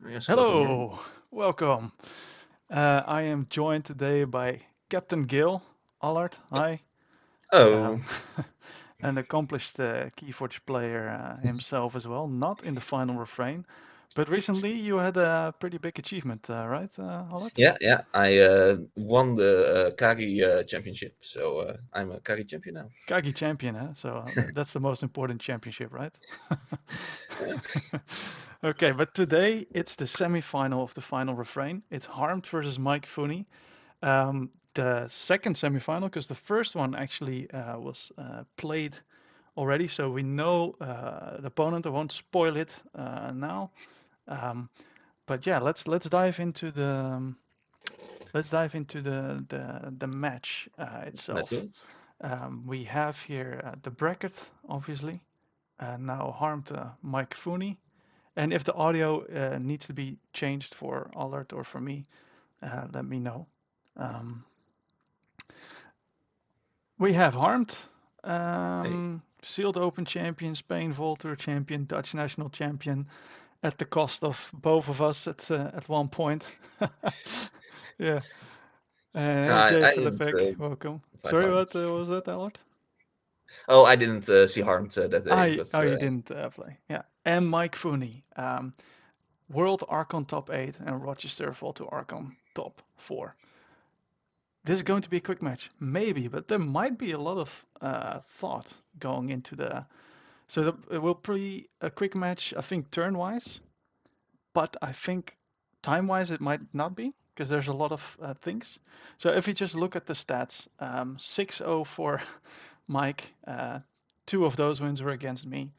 Yes, hello from here. Hello, welcome. I am joined today by Captain Gil Allard. Hi, Oh, um, an accomplished Keyforge player himself as well. Not in the final refrain, but recently you had a pretty big achievement, right, Allard? yeah. I won the Kagi championship, so I'm a Kagi champion now. Kagi champion, huh? So that's the most important championship, right? Yeah. Okay, but today it's the semi-final of the final refrain. It's Harmed versus Mike Fooney. The second semifinal, because the first one actually was played already, so we know the opponent. I won't spoil it now, um, but yeah, let's dive into the match Let's do itself. it. We have here the bracket, obviously. Now harmed Mike Fooney, and if the audio needs to be changed for Allard or for me, let me know. Um, We have Harmed, Hey. sealed open champion, Spain Vol Tour champion, Dutch national champion, at the cost of both of us at one point. Yeah. Hey, Jay I didn't Filipek, welcome. fight Sorry, hard. what was that, Albert? Oh, I didn't see harmed that day, I but oh, you didn't play. Yeah. And Mike Fooney, World Archon top 8 and Rochester Vol Tour Archon top 4. This is going to be a quick match, maybe, but there might be a lot of thought going into the. So it will be a quick match, I think, turn-wise, but I think time-wise it might not be because there's a lot of things. So if you just look at the stats, 6-0 for Mike. Two of those wins were against me.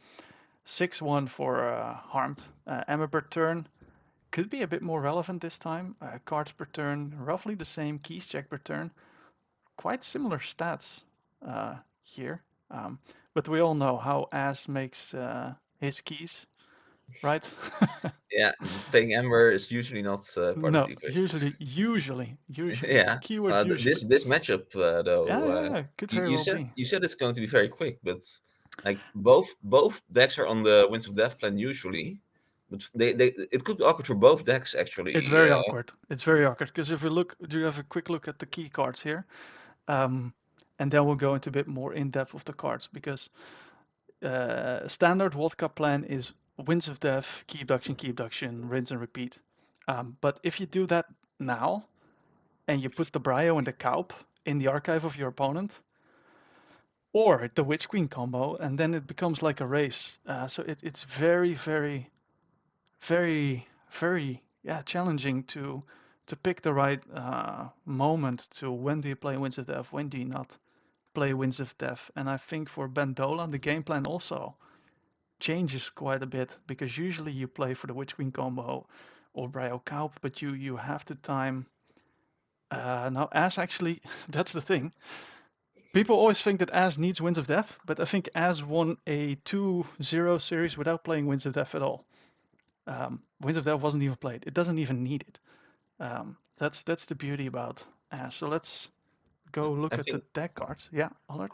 6-1 for Harmed. Emma per turn could be a bit more relevant this time. Cards per turn, roughly the same. Keys check per turn. Quite similar stats here. Um, but we all know how As makes his keys, right? yeah, playing Ember is usually not part of No, the equation. usually. Yeah. Keyword This usually. this matchup though, Yeah, yeah, yeah. Could you, very you well said be. you said it's going to be very quick, but like both decks are on the Winds of Death plan usually, but they it could be awkward for both decks It's actually. very awkward. It's very awkward because if we look, do you have a quick look at the key cards here? Um, and then we'll go into a bit more in depth of the cards because standard World Cup plan is Winds of Death, key abduction, rinse and repeat. But if you do that now and you put the Brio and the Kaup in the archive of your opponent, or the Witch Queen combo, and then it becomes like a race. So it's very, yeah, challenging to pick the right moment to when do you play Winds of Death, when do you not play Winds of Death. And I think for Bandola, the game plan also changes quite a bit because usually you play for the Witch Queen combo or Brio Kaup, but you have to time. Now, As actually, that's the thing. People always think that As needs Winds of Death, but I think As won a 2-0 series without playing Winds of Death at all. Winds of Death wasn't even played. It doesn't even need it. That's the beauty about As. So let's go I look at the think deck cards. Yeah, Allard?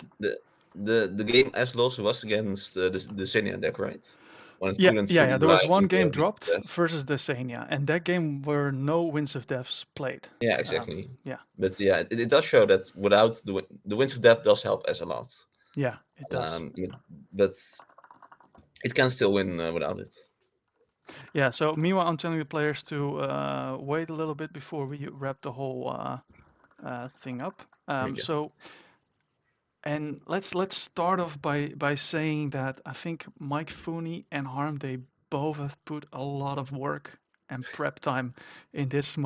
the the game as lost was against the Senior deck, right? When it Yeah, couldn't yeah, fully yeah. There rely was on one game the Winds of dropped Death. versus the Sania, and that game were no Winds of Deaths played. Yeah, Um, exactly. yeah, But yeah, it does show that without the Winds of Death does help as a lot. yeah, it does. Um, but it can still win without it. Yeah. So meanwhile, I'm telling the players to wait a little bit before we wrap the whole thing up. Okay. So and let's start off by saying that I think Mike Fooney and Harm they both have put a lot of work and prep time in this.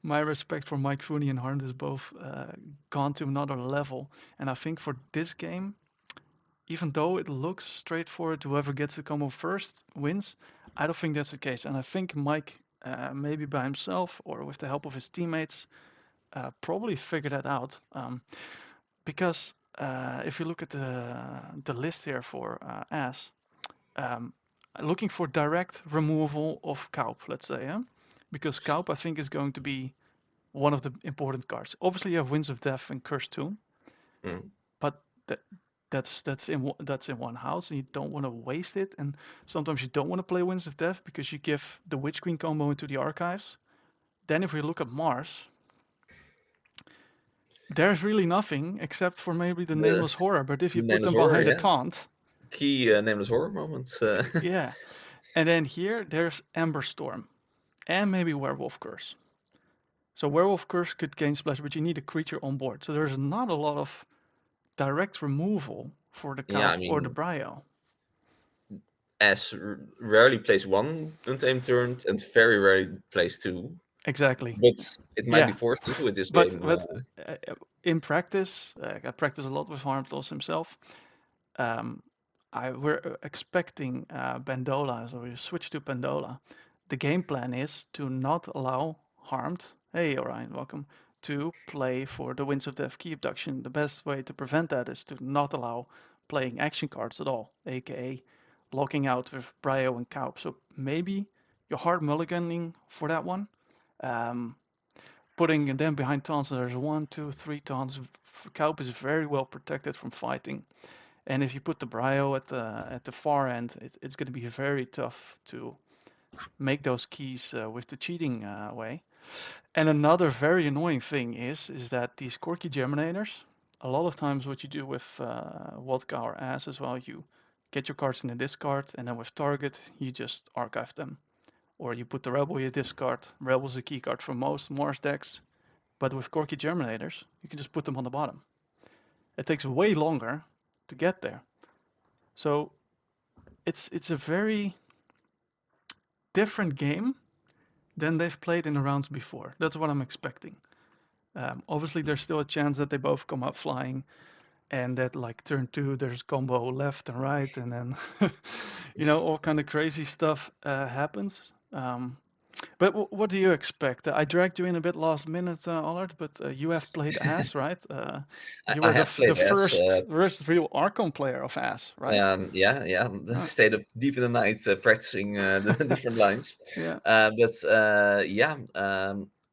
My respect for Mike Fooney and Harm has both gone to another level, and I think for this game, even though it looks straightforward, whoever gets the combo first wins. I don't think that's the case, and I think Mike, maybe by himself or with the help of his teammates, probably figured that out. Because if you look at the list here for As, um, looking for direct removal of Kaup, let's say, yeah? Because Kaup I think is going to be one of the important cards. Obviously, you have Winds of Death and Cursed Tomb, Mm. but the, that's in one house, and you don't want to waste it. And sometimes you don't want to play Winds of Death because you give the Witch Queen combo into the archives. Then if we look at Mars, there's really nothing except for maybe the The Nameless Horror. But if you put Nameless them Horror, behind a yeah. taunt, Key Nameless Horror moment. yeah. And then here there's Ember Storm and maybe Werewolf Curse. So Werewolf Curse could gain splash, but you need a creature on board. So there's not a lot of direct removal for the Yeah, I Kaup or the mean, Brio. as rarely plays one Untamed Turned and very rarely plays two. Exactly. But it might be Yeah. forced into it this But game. but in practice, I practice a lot with Harmed himself. Um, we're expecting Bandola, so we switch to Bandola. The game plan is to not allow Harmed, hey Orion, welcome, to play for the Winds of Death key abduction. The best way to prevent that is to not allow playing action cards at all, aka locking out with Brio and Kaup. So maybe you're hard mulliganing for that one. Um, Putting them behind taunts, there's one, two, three taunts. Kaup is very well protected from fighting. And if you put the Brio at the far end, it's going to be very tough to make those keys with the cheating way. And another very annoying thing is that these Corky Germinators, a lot of times what you do with Vodka or Ass as well, you get your cards in the discard, and then with Target, you just archive them. Or you put the Rebel in your discard. Rebel's a key card for most Mars decks, but with Corky Germinators, you can just put them on the bottom. It takes way longer to get there. So it's a very different game than they've played in the rounds before. That's what I'm expecting. Obviously, there's still a chance that they both come up flying, and that like turn two, there's combo left and right, and then all kind of crazy stuff happens. But what do you expect? I dragged you in a bit last minute, Allard, but you have played Ass, right? You I were have the played as first real Archon player of Ass, right? yeah, Uh, stayed up deep in the night practicing the different lines. yeah, But yeah,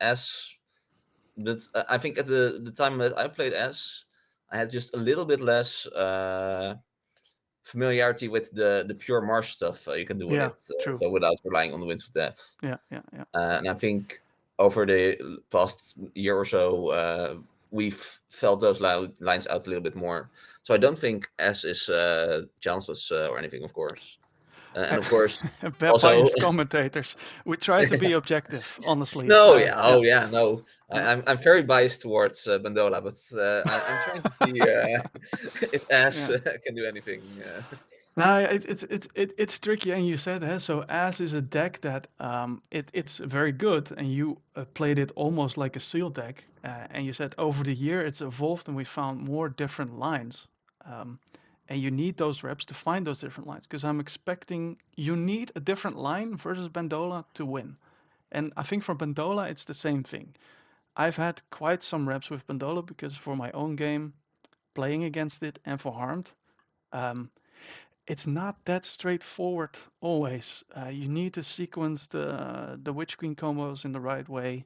as but I think at the time that I played as, I had just a little bit less familiarity with the pure Mars stuff you can do with yeah, it, true. so without relying on the Winds of Death. Yeah, yeah, yeah. And I think over the past year or so, we've felt those lines out a little bit more. So I don't think S is chanceless or anything, of course. And of course, also, Biased commentators. We try to be objective, honestly. no, yeah, Yeah, oh yeah, no. yeah, I'm very biased towards Bandola, but I'm trying to see if Ash yeah. can do anything. No, it's tricky, and you said so. As is a deck that it's very good, and you played it almost like a seal deck, and you said over the year it's evolved, and we found more different lines, um, and you need those reps to find those different lines. Because I'm expecting you need a different line versus Bandola to win, and I think for Bandola it's the same thing. I've had quite some reps with Bandola because for my own game, playing against it, and for Harmed. Um, it's not that straightforward always. You need to sequence the Witch Queen combos in the right way.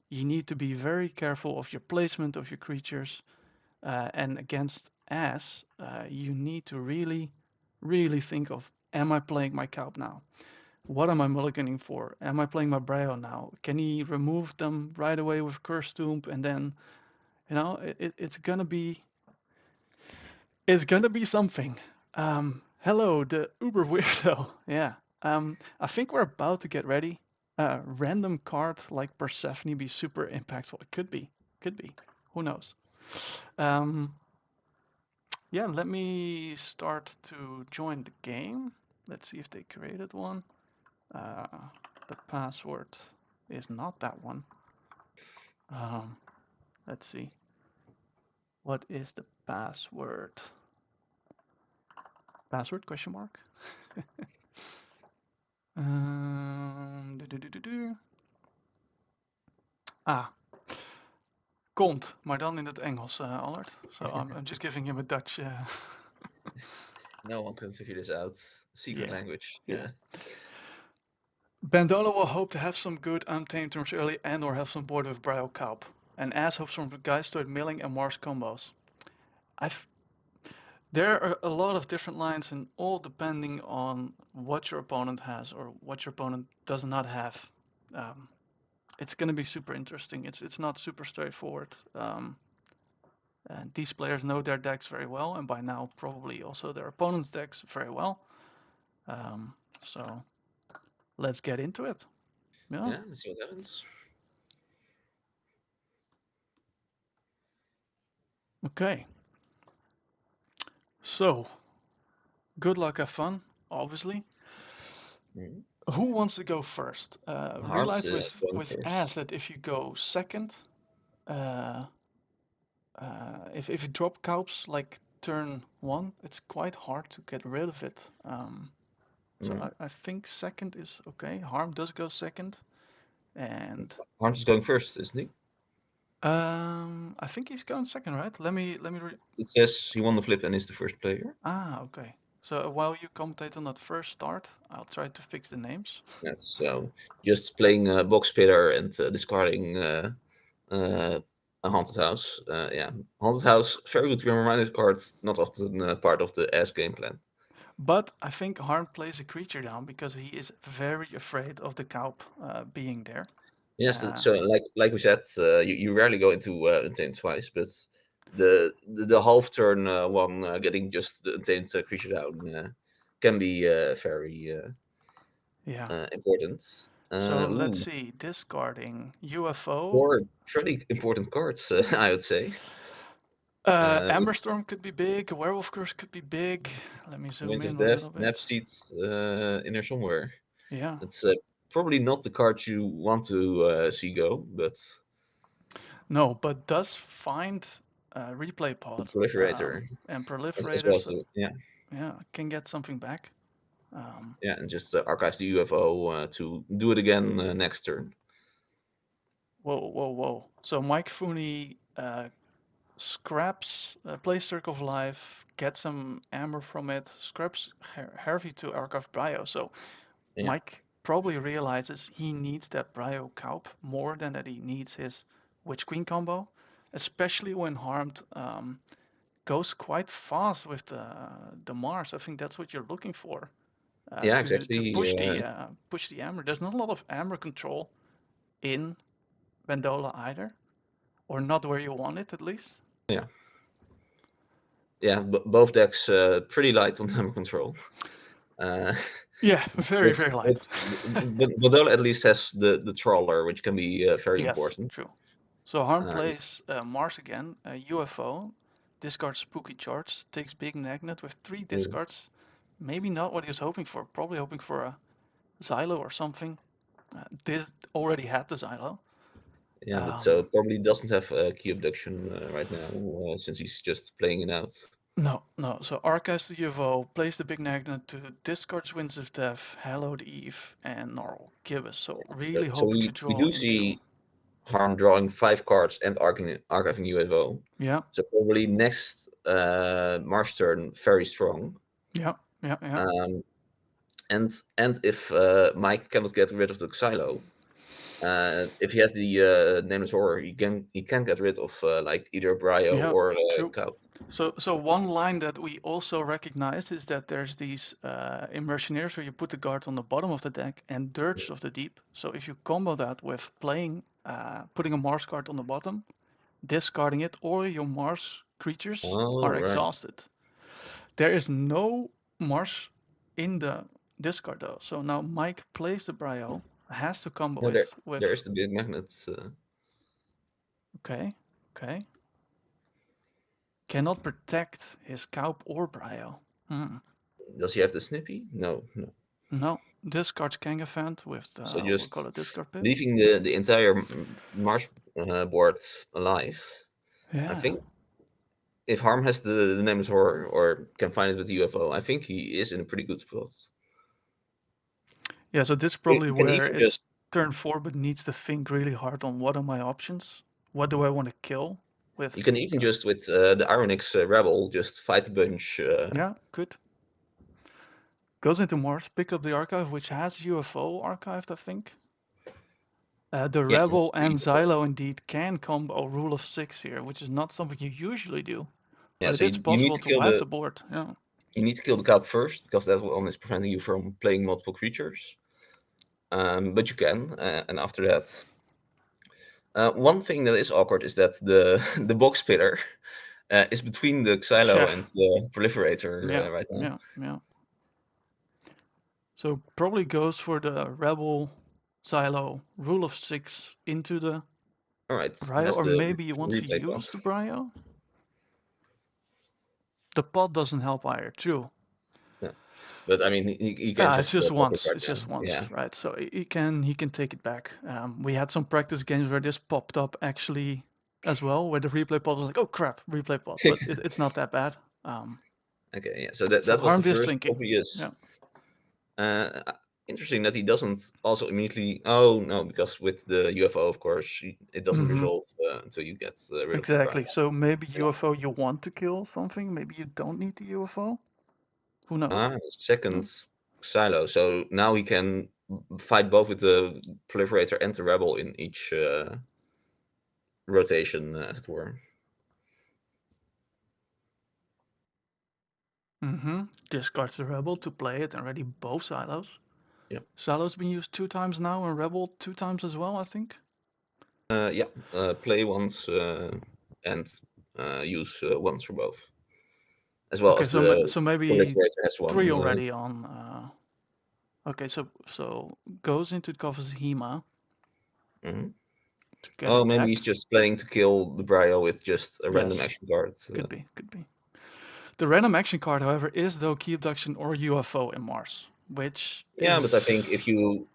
You need to be very careful of your placement of your creatures. And against Ass, you need to really, really think of, am I playing my Kaup now? What am I mulliganing for? Am I playing my Brio now? Can he remove them right away with Curse Tomb? And then, it's gonna be something. Hello, the Uber weirdo. Yeah. I think we're about to get ready. Random card like Persephone be super impactful. It could be. Could be. Who knows? Um, yeah, let me start to join the game. Let's see if they created one. Uh, the password is not that one. Um, let's see. What is the password? Password question mark? Do. Ah, kont, maar dan in het Engels, Allard. So I'm just giving him a Dutch. No one can figure this out. Secret Yeah, language. yeah. Yeah. Bandola will hope to have some good untamed turns early and or have some board with Brio Kaup. And Ass hopes from the guys start milling and Mars combos. I've There are a lot of different lines, and all depending on what your opponent has or what your opponent does not have. Um, it's going to be super interesting. It's not super straightforward. And these players know their decks very well, and by now probably also their opponent's decks very well. Um, so let's get into it. Yeah. Yeah, let's see what happens. Okay. So good luck, have fun. Obviously. Mhm. Who wants to go first? Harmed Realize going with As first. that if you go second, uh, if you drop Kaups like turn one, it's quite hard to get rid of it. So Mm. I think second is okay. Harm does go second, and Harmed is going first, isn't he? I think he's going second, right? Let me It says he won the flip and is the first player. okay. So while you commentate on that first start, I'll try to fix the names. Yes, so just playing box spitter and discarding a haunted house. Yeah, haunted house, very good reminder card, not often part of the S game plan. But I think Harm plays a creature down because he is very afraid of the Kaup being there. Yes, Uh, so like we said, you rarely go into Untamed twice, but the half turn one getting just the Untamed creature down can be very yeah. important. So let's Ooh, see. Discarding UFO. four pretty important cards, I would say. With Emberstorm could be big. Werewolf Curse could be big. Let me zoom Winds of in a Death, little bit. Napseed in there somewhere. Yeah. It's probably not the card you want to see go, but No, but does find replay the pod Proliferator and as well proliferators. as the, yeah, Yeah, can get something back. Um, yeah, and just archives the UFO to do it again next turn. whoa, whoa, whoa. So Mike Fooney scraps plays Circle of Life, gets some amber from it, scraps Harvey to Archive Brio. So Yeah, Mike probably realizes he needs that Brio Kaup more than that he needs his Witch Queen combo, especially when Harmed goes quite fast with the Mars. I think that's what you're looking for yeah, to exactly. push the Amber. There's not a lot of Amber control in Bandola either, or not where you want it at least. Yeah, yeah, both decks pretty light on hammer control. Uh, Yeah, very but very light. but at least has the trawler, which can be very Yes, important. true. So Harm Uh, plays Mars again, UFO, discards Spooky Charge, takes Big Magnet with three discards. Maybe not what he was hoping for. Probably hoping for a Xylo or something. This already had the Xylo. yeah, but so Um, probably doesn't have key abduction right now since he's just playing it out. no, no. So archives the UFO, plays the Big Magnet to discards Winds of Death, Hallowed Eve, and Gnarl Gibbous. So really So hoping to we draw do in kill. see Harm drawing 5 cards and archiving UFO. Yeah, So probably next March turn very strong. yeah, yeah, yeah, Um, and if Mike cannot get rid of the Xylo, if he has the nameless horror, he can get rid of like either Brio yeah. or True. Cow. So one line that we also recognize is that there's these immersioneers where you put the guard on the bottom of the deck and Dirge of the Deep. So if you combo that with playing, putting a Mars card on the bottom, discarding it, or your Mars creatures Oh are right. exhausted. There is no Mars in the discard though. So now Mike plays the Brio, has to combo No, it there with, is the big magnet. okay, okay, cannot protect his Kaup or Brio. Hmm. Does he have the Snippy? No, no. No, discards Kangafant with So we'll call just it discard pit. leaving the entire Marsh board alive. I Yeah, think if Harm has the nameless horror or can find it with the UFO, I think he is in a pretty good spot. yeah. So this is He probably can where even it's just turn four, but needs to think really hard on what are my options. What do I want to kill you with? can even just with the Ironix Rebel just fight a bunch. Yeah, good. Goes into Mars, pick up the archive, which has UFO archived, I think. The Yeah, Rebel and UFO. Xylo indeed can combo Rule of Six here, which is not something you usually do. Yeah, But it so is you need possible to to kill wipe the the board. Yeah. you need to kill the cub first because that one is preventing you from playing multiple creatures. But you can, and after that, one thing that is awkward is that the the box pillar is between the Xylo Yeah. and the Proliferator Yeah. right now. Yeah. Yeah. So probably goes for the Rebel Silo rule of 6 into the All right, Brio, has or the maybe he wants to replay use pot. the Brio. The pot doesn't help either, true. Yeah, but I mean, he can It's just just pop it once. right It's now. just once, Yeah. right? So he can take it back. We had some practice games where this popped up actually as well, where the replay pod was like, oh crap, replay pod, but it's not that bad. Um, Okay. Yeah. So that so that was the Harmed is first thinking, obvious. yeah, Uh, Interesting that he doesn't also immediately. Oh no, because with the UFO, of course, it doesn't mm-hmm, resolve until you get rid of the exactly. Brian. So maybe UFO you want to kill something, maybe you don't need the UFO. Who knows? Second Yeah. silo. So now he can fight both with the Proliferator and the Rebel in each rotation, as it were. Mm-hmm. Discards the Rebel to play it and ready both silos. Yeah. Silo's been used 2 times now, and Rebel 2 times as well, I think. Yeah. Play once and use once for both, as well Okay, as the so maybe Proliferator has three one. already on. Okay, so goes into covers Hema Mhm. to get Oh, it maybe back. he's just planning to kill the Brio with just a random Yes, action card. could be, could be. The random action card, however, is though key abduction or UFO in Mars, which Yeah, but I think is if you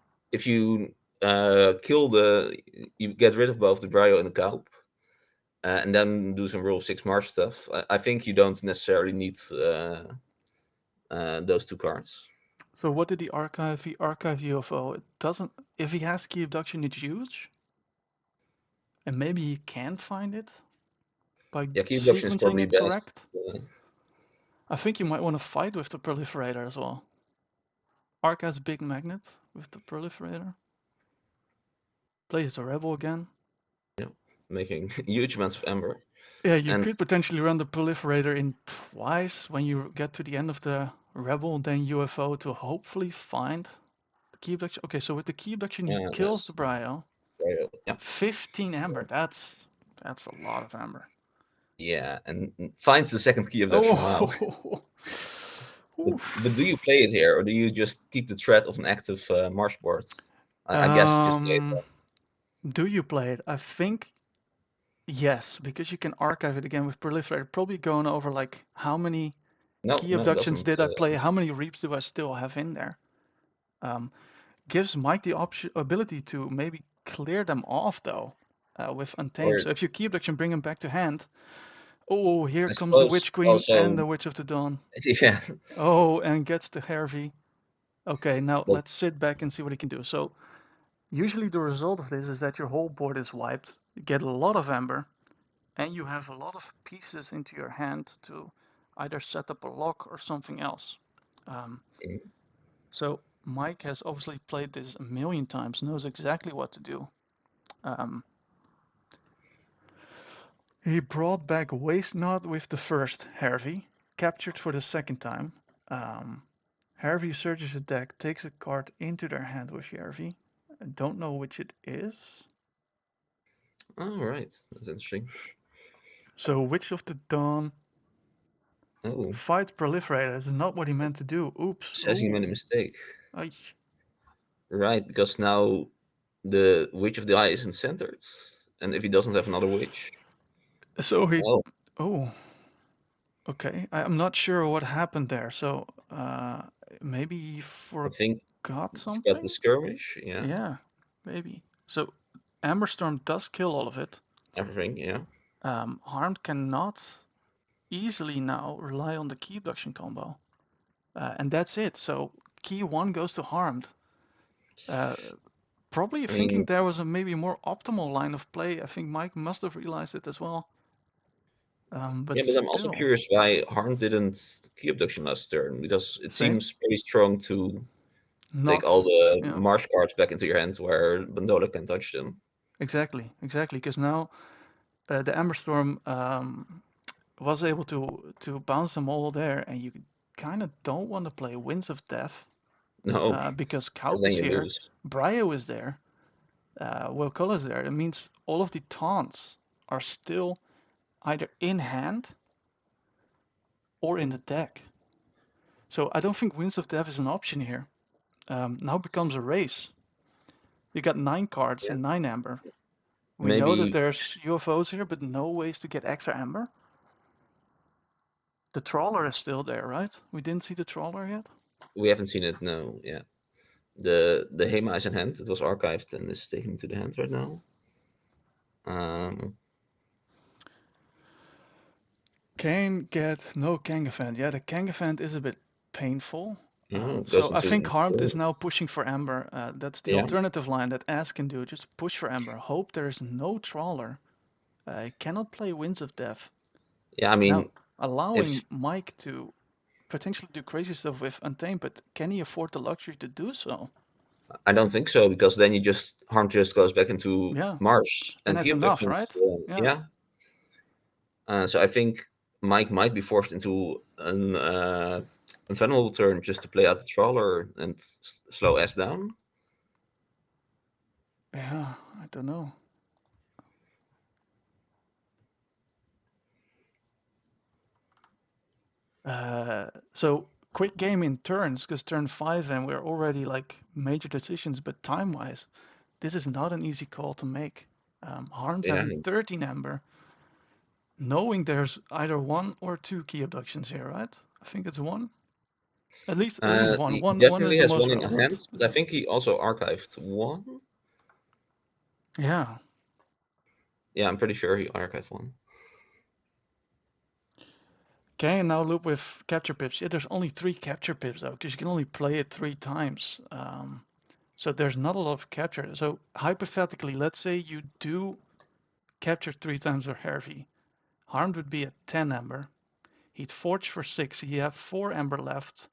kill you get rid of both the Brio and the Kaup, and then do some Rule 6 March stuff. I think you don't necessarily need those two cards. so. What did he archive? He archived UFO. It doesn't. If he has key abduction, it's huge, and maybe he can find it by Yeah, key abduction is sequencing probably it best. correct. I think you might want to fight with the proliferator as well. Arc has a big magnet with the proliferator. Plays a rebel again. Yeah, making huge amounts of amber. Yeah, you And could potentially run the proliferator in twice when you get to the end of the rebel, then UFO to hopefully find the key abduction. Okay, so with the key abduction, he kills nice. the Brio. Yeah, 15 amber. That's a lot of amber. yeah, and finds the second key abduction. Wow. Oh, But do you play it here, or do you just keep the threat of an active marsh board? I guess you just play it. um, do you play it? I think yes, because you can archive it again with proliferator. Probably going over like how many No, key no, it abductions doesn't. did I play? How many reaps do I still have in there? Um, gives Mike the ability to maybe clear them off though with Untamed. Or So if you key abduction, bring them back to hand. Oh, here I comes the suppose Witch Queen and also, the Witch of the Dawn. yeah, Oh, and gets the Harvey. Okay, now but let's sit back and see what he can do. So usually the result of this is that your whole board is wiped. You get a lot of amber, and you have a lot of pieces into your hand to either set up a lock or something else. Um, mm, so Mike has obviously played this a million times, knows exactly what to do. Um, he brought back Waste Not with the first Harvey, captured for the second time. Um, Harvey searches a deck, takes a card into their hand with Harvey. I don't know which it is. all right, that's interesting. So Witch of the Dawn Oh, fight Proliferator is not what he meant to do. Oops. says he Ooh. made a mistake. Ay. Right, because now the Witch of the Eye isn't centered, and if he doesn't have another witch, So he. well, Oh. Okay. I'm not sure what happened there. So maybe he I think forgot he got the something. skirmish. Yeah, Yeah. Maybe. So Amberstorm does kill all of it. everything. Yeah, Harmed cannot easily now rely on the key abduction combo. And that's it. So key 1 goes to Harmed. Uh, Probably I thinking mean, there was a maybe more optimal line of play. I think Mike must have realized it as well. yeah, But but I'm also still, curious why Harm didn't key abduction last turn, because it same. seems pretty strong to take Not, all the yeah, marsh cards back into your hand where Bandola can touch them. exactly. Because now the Amberstorm was able to bounce them all there, and you kind of don't want to play Winds of Death No, because because Kaup then is you here, lose. Bryo is there, Will Cull is there. That means all of the taunts are still either in hand or in the deck. So I don't think Winds of Death is an option here. Now becomes a race. You got 9 cards Yeah. and 9 amber. We know that Maybe there's UFOs here, but no ways to get extra amber. The trawler is still there, right? We didn't see the trawler yet. we haven't seen it. No, yeah. The Hema is in hand. It was archived and is taken to the hand right now. Um, Can get no Kangafant. Yeah, the Kangafant is a bit painful. goes So I think into Harmed is now pushing for Amber. That's the yeah, alternative line that Ass can do. Just push for Amber. Hope there is no trawler. Cannot play Winds of Death. yeah. I Now, mean, if allowing Mike to potentially do crazy stuff with Untamed, but can he afford the luxury to do so? I don't think so, because then you just Harm just goes back into Yeah, Marsh and and that's he enough, becomes right? Yeah. yeah. So I think Mike might be forced into an invulnerable turn just to play out the trawler and slow S down. Yeah, I don't know. So quick game in turns, because turn 5 and we're already like major decisions, but time-wise, this is not an easy call to make. Harm's Yeah, having 13 amber, knowing there's either one or two key abductions here, right? I think it's one. At least one. he One is definitely the has most one in relevant. hand, but I think he also archived one. Yeah. Yeah, I'm pretty sure he archived one. Okay, and now loop with capture pips. Yeah, there's only 3 capture pips though, because you can only play it 3 times. So there's not a lot of capture. So hypothetically, let's say you do capture 3 times with Harvey. Harmed would be at 10 amber. He'd forge for 6. He have 4 amber left.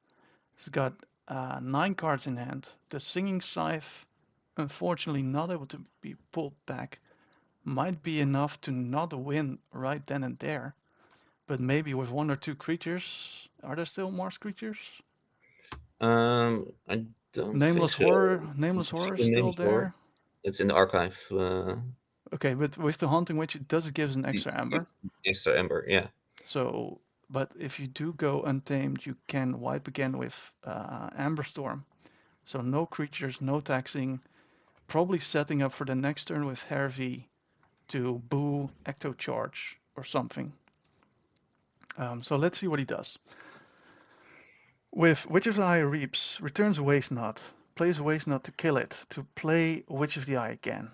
He's got 9 cards in hand. The Singing Scythe, unfortunately not able to be pulled back, might be enough to not win right then and there. But maybe with 1 or 2 creatures. Are there still Mars creatures? I don't think Nameless so. Horror. You Nameless see Horror is the still names for there. it's in the archive. Okay, but with the Haunting Witch, it does give us an The extra amber. extra ember. Yeah. So, but if you do go Untamed, you can wipe again with Amber Storm. So no creatures, no taxing. Probably setting up for the next turn with Harvey to boo Ecto Charge or something. So let's see what he does. With Witch of the Eye Reaps, returns Waste Not, plays Waste Not to kill it, to play Witch of the Eye again.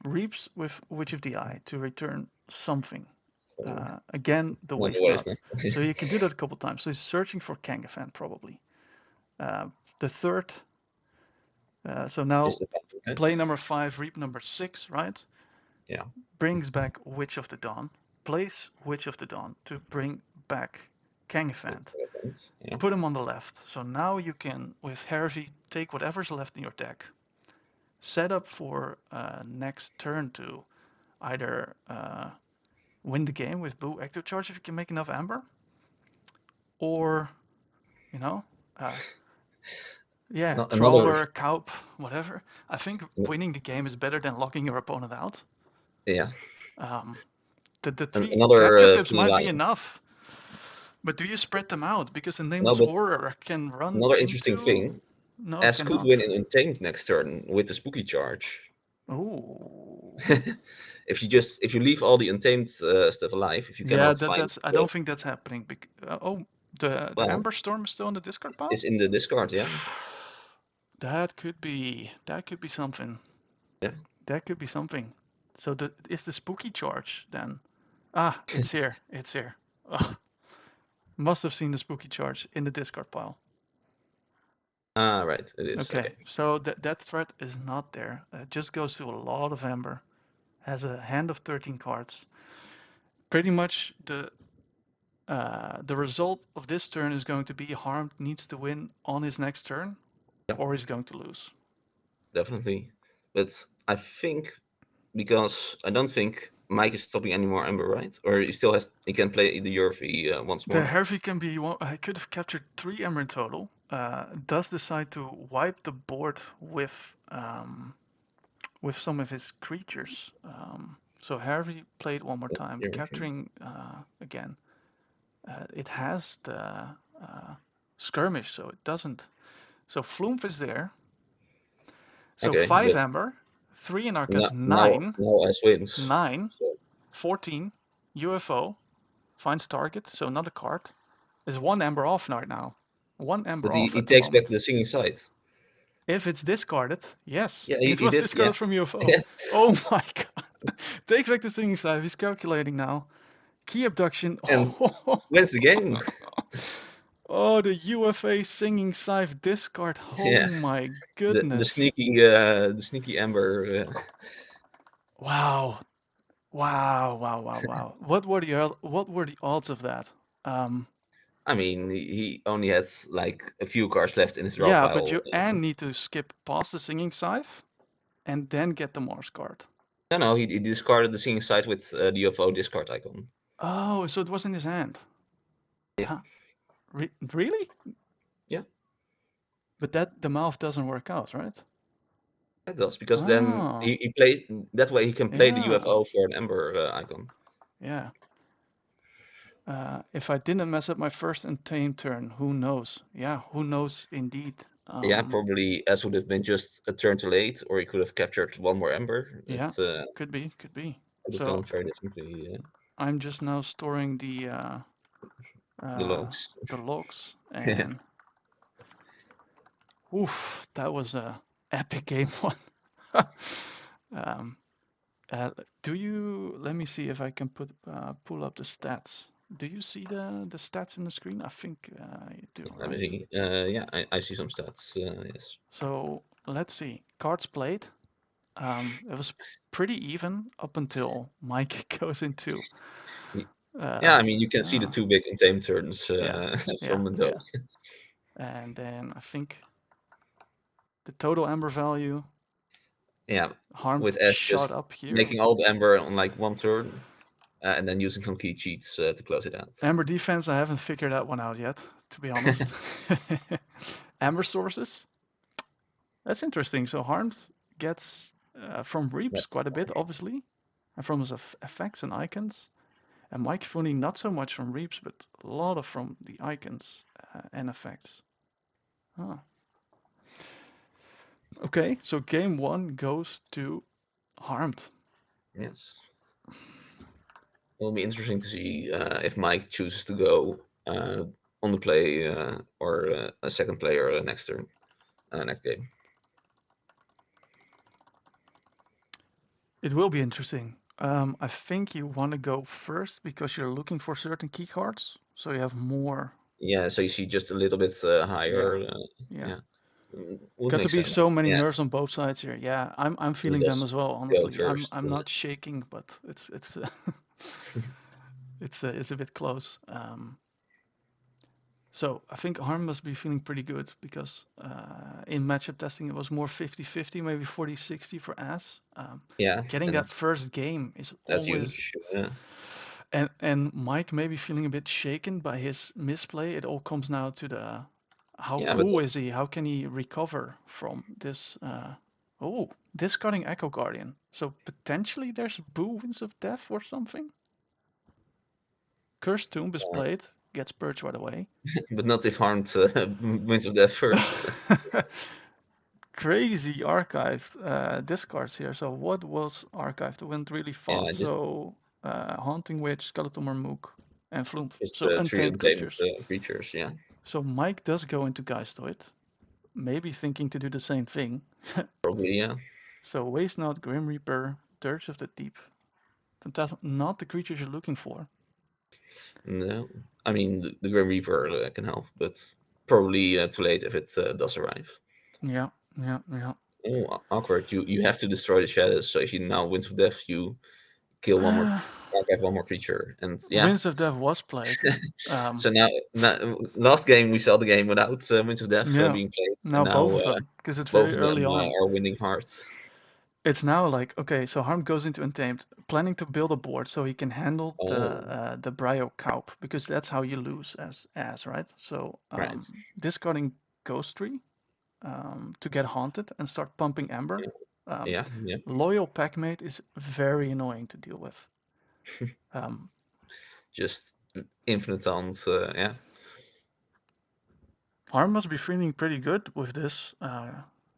Reaps with Witch of the Eye to return something. So, Again, the another Waste waste. Not. So you can do that a couple times. So he's searching for Kangafan probably. The third, so Is now the Phantom play Heads. number 5, Reap number 6, right? Yeah. Brings back Witch of the Dawn. Plays Witch of the Dawn to bring back Kangafant. Yeah. Put him on the left. So now you can, with Harvey, take whatever's left in your deck. Set up for next turn to either win the game with Boo Ecto Charge if you can make enough Amber, or, you know, uh, yeah, Another. Trawler, Kaup, whatever. I think winning the game is better than locking your opponent out. Yeah. Um, the 3 Another capture pips funny might be line. enough, but do you spread them out? Because the No, Nameless but Horror can run another interesting into. thing. No, S could cannot. win in Untamed next turn with the spooky charge. Ooh. If you leave all the Untamed stuff alive, if you Yeah, cannot that find that's. I don't think that's happening. The well, Amber Storm is still in the discard pile. it's in the discard. Yeah. That could be something. Yeah. That could be something. So is the spooky charge then? Ah, it's here. It's here. Ugh, must have seen the spooky charge in the discard pile. Ah, right. It is Okay, okay. so that threat is not there. It just goes to a lot of amber. Has a hand of 13 cards. Pretty much the result of this turn is going to be Harmed needs to win on his next turn, Yeah, or he's going to lose. definitely. But I think because I don't think Mike is stopping any more Ember, right? Or he can play the Eurofee once The more. Harvey can be one. I could have captured 3 Ember in total. Does decide to wipe the board with some of his creatures. So Harvey played one more time, Eurofee. capturing again. It has the skirmish, so it doesn't. So Floomf is there. So Okay, 5 but Ember, 3 in now Arcus, now 9, now S wins. 9, So, 14, UFO, finds target, so another card. Is 1 Ember off right now. 1 but Ember off he at the takes back moment. the singing side. If it's discarded, yes, Yeah, it he was did. Yeah, discarded from UFO. yeah, Oh my god. Takes back the singing side. He's calculating now. Key abduction. and wins the game. Oh, the UFA singing scythe discard. Oh Yeah, my the goodness. sneaky Ember. Wow. Wow, wow, wow, wow. What were the odds of that? Um, I mean, he only has like a few cards left in his draw yeah, but pile. you and need to skip past the singing scythe and then get the Mars card. No, he discarded the singing side with the UFO discard icon. Oh, so it was in his hand. Yeah, Huh. Really? yeah, But that the mouth doesn't work out, right? that does because then Oh, he plays. That way he can play the yeah, UFO for an Ember icon. yeah. If I didn't mess up my first and tame turn, who knows? Yeah, who knows indeed. Yeah, probably S would have been just a turn too late, or he could have captured one more Ember. Yeah, It could be, could be. would have So gone very differently. I'm just now storing The logs. the logs, Yeah, and oof, that was a epic game one. um, do you? Let me see if I can pull up the stats. Do you see the stats in the screen? I think you do, let me right? see. Yeah, I see some stats. Yes. So let's see. Cards played. It was pretty even up until Mike goes into. Yeah, Uh, I mean, you can see the ah, two big and tame turns yeah, yeah, from the yeah. dome. And then I think the total Ember value Yeah, harmed with S shot just up here. making all the Ember on like one turn, and then using some key cheats to close it out. Ember defense, I haven't figured that one out yet, to be honest. Ember sources, that's interesting. So harmed gets from Reaps That's quite a bit, obviously, and from his effects and icons. And Mikefuni not so much from Reaps, but a lot of from the icons and effects. Oh. Okay, so game one goes to Harmed. yes. It'll be interesting to see if Mike chooses to go on the play or a second player next turn, next game. It will be interesting. I think you want to go first because you're looking for certain key cards, so you have more. Yeah, so you see just a little bit Yeah, higher. yeah. Yeah, would Got to make be sense. so many Yeah, nerves on both sides here. Yeah, I'm you feeling them just as well. go Honestly, first. I'm not shaking, but it's it's a bit close. So I think Harm must be feeling pretty good because in matchup testing it was more 50-50, maybe 40-60 for Ass. Yeah, Getting and that first game is that's always. huge. And Mike may be feeling a bit shaken by his misplay. It all comes now to the how Yeah, but cool is he? How can he recover from this? Oh, discarding Echo Guardian. So potentially there's Boo Winds of Death or something. Cursed Tomb is played, gets purged right away. but not if Harmed wins of death first. Crazy archived discards here. So what was archived? It went really Yeah, fast. So Haunting Witch, Skeleton Marmook, and Flumph. just So three untamed untamed creatures. creatures. Yeah, So Mike does go into Geistoid, maybe thinking to do the same thing. probably. Yeah. So Waste Not, Grim Reaper, Dirge of the Deep. Phantasm, not the creatures you're looking for. No, I mean the Grim Reaper can help, but probably too late if it does arrive. Yeah, yeah, yeah. Oh, awkward. You have to destroy the shadows. So if you now wins of death, you kill one more, archive one more creature, and yeah. Winds of Death was played. So now, last game we saw the game without Winds of Death Yeah, being played, and now both now of them, because it's both very of early them on. are winning hard. it's now like, okay, so Harm goes into Untamed, planning to build a board so he can handle Oh, the Brio Cowp, because that's how you lose as right. So right. discarding Ghost Tree to get haunted and start pumping Ember. Yeah, Um, yeah, yeah. Loyal Packmate is very annoying to deal with. Um, Just infinite taunt. Yeah, Harm must be feeling pretty good with this.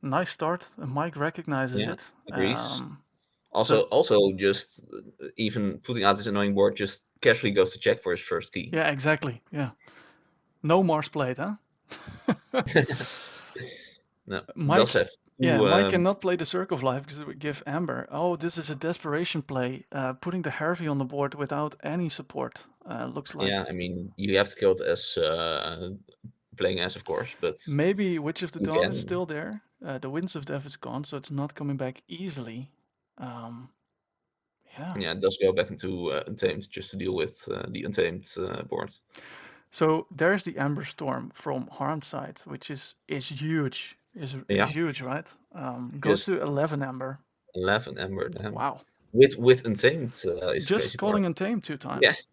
Nice start. Mike recognizes yeah. it. Agrees. So Also, just even putting out this annoying board, just casually goes to check for his first key. yeah, exactly. Yeah, no Mars played, huh? No, does Mike, have yeah, two. Mike cannot play the Circle of Life because it would give Amber. Oh, this is a desperation play. Putting the Harvey on the board without any support. Looks Yeah, like I mean, you have to kill it as playing as, of course, but maybe Witch of the you Dawn is can. still there. The Winds of Death is gone, so it's not coming back easily. Um, yeah. Yeah, it does go back into Untamed just to deal with the Untamed board. So there's the Amber Storm from Harmed side, which is huge. Is Yeah, huge, right? Goes to just 11 Amber. 11 Ember then. Wow. With Untamed is the Just crazy part. calling Untamed two Yeah, times.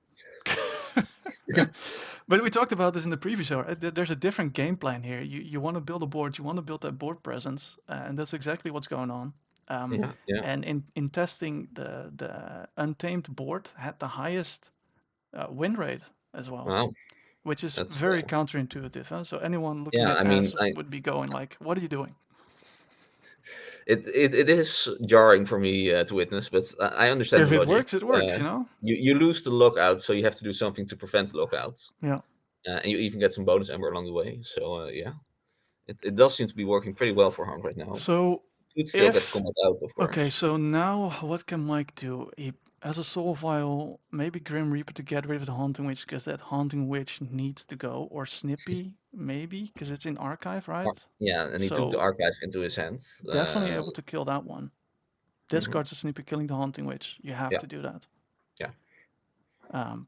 But we talked about this in the previous hour. There's a different game plan here. You want to build a board, you want to build that board presence, and that's exactly what's going on. Um, yeah, yeah. and in testing, the Untamed board had the highest win rate as well, Wow, which is that's very counterintuitive. Huh? So anyone looking yeah. at I mean, As would be going like, "What are you doing?" it is jarring for me to witness, but I understand If the it logic. works, it works. You know? You lose the lockout, so you have to do something to prevent the lockout, Yeah. and you even get some bonus Ember along the way. So yeah, it does seem to be working pretty well for Harm right now. So Could still get the if combat out, of okay, course. so now what can Mike do? He has a soul vial, maybe Grim Reaper to get rid of the Haunting Witch, because that Haunting Witch needs to go, or Snippy, maybe, because it's in archive, right? Yeah, and he took the So archive into his hands. definitely able to kill that one. Mhm. Discards a Snippy killing the Haunting Witch. You have Yeah, to do that. yeah.